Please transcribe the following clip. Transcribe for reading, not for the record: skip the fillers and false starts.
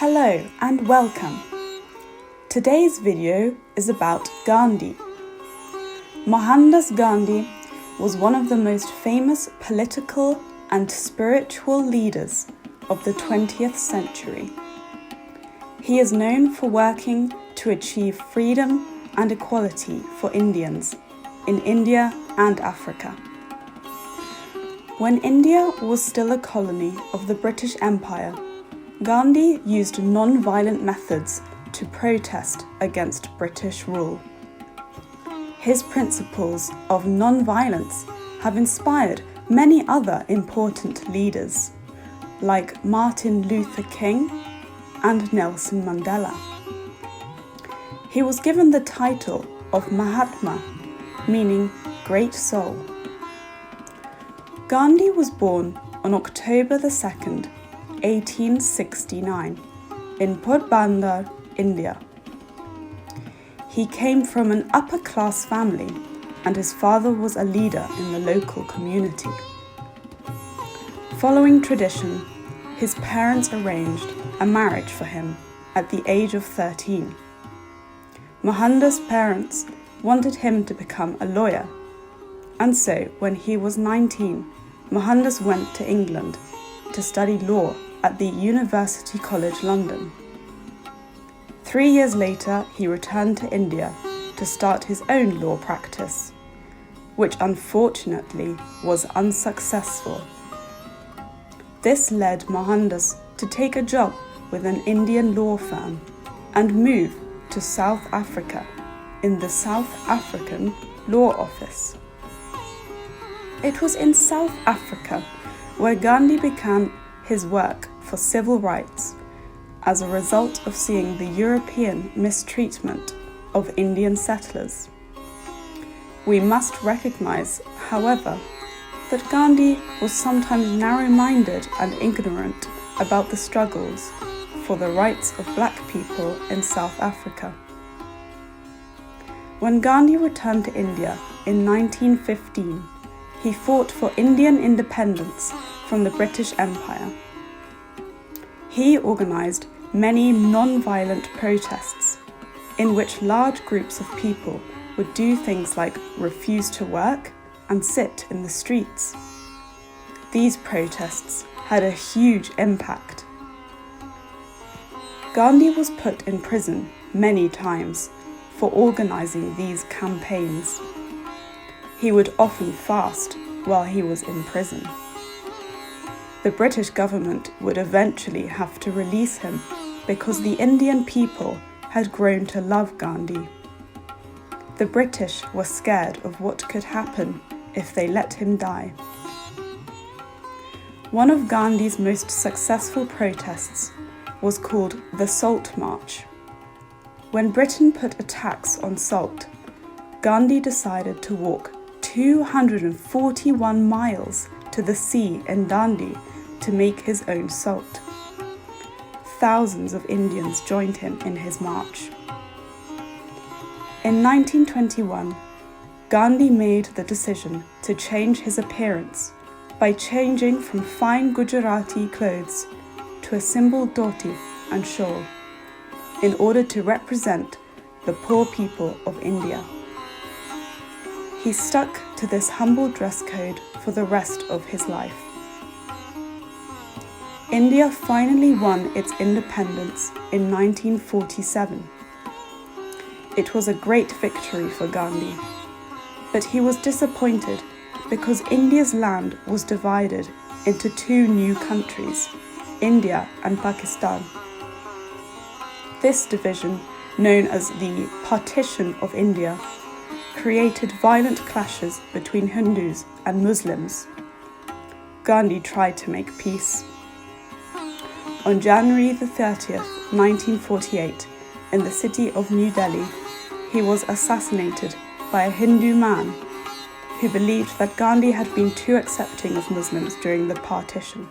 Hello and welcome. Today's video is about Gandhi. Mohandas Gandhi was one of the most famous political and spiritual leaders of the 20th century. He is known for working to achieve freedom and equality for Indians in India and Africa. When India was still a colony of the British Empire, Gandhi used non-violent methods to protest against British rule. His principles of non-violence have inspired many other important leaders, like Martin Luther King and Nelson Mandela. He was given the title of Mahatma, meaning great soul. Gandhi was born on October 2nd, 1869, in Porbandar, India. He came from an upper-class family and his father was a leader in the local community. Following tradition, his parents arranged a marriage for him at the age of 13. Mohandas' parents wanted him to become a lawyer, and so when he was 19, Mohandas went to England to study law at the University College London. 3 years later, he returned to India to start his own law practice, which unfortunately was unsuccessful. This led Mohandas to take a job with an Indian law firm and move to South Africa in the South African Law Office. It was in South Africa where Gandhi began his work for civil rights as a result of seeing the European mistreatment of Indian settlers. We must recognize, however, that Gandhi was sometimes narrow-minded and ignorant about the struggles for the rights of black people in South Africa. When Gandhi returned to India in 1915, he fought for Indian independence from the British Empire. He organised many non-violent protests in which large groups of people would do things like refuse to work and sit in the streets. These protests had a huge impact. Gandhi was put in prison many times for organising these campaigns. He would often fast while he was in prison. The British government would eventually have to release him because the Indian people had grown to love Gandhi. The British were scared of what could happen if they let him die. One of Gandhi's most successful protests was called the Salt March. When Britain put a tax on salt, Gandhi decided to walk 241 miles to the sea in Dandi to make his own salt. Thousands of Indians joined him in his march. In 1921, Gandhi made the decision to change his appearance by changing from fine Gujarati clothes to a simple dhoti and shawl in order to represent the poor people of India. He stuck to this humble dress code for the rest of his life. India finally won its independence in 1947. It was a great victory for Gandhi, but he was disappointed because India's land was divided into two new countries, India and Pakistan. This division, known as the Partition of India, created violent clashes between Hindus and Muslims. Gandhi tried to make peace. On January 30th, 1948, in the city of New Delhi, he was assassinated by a Hindu man who believed that Gandhi had been too accepting of Muslims during the partition.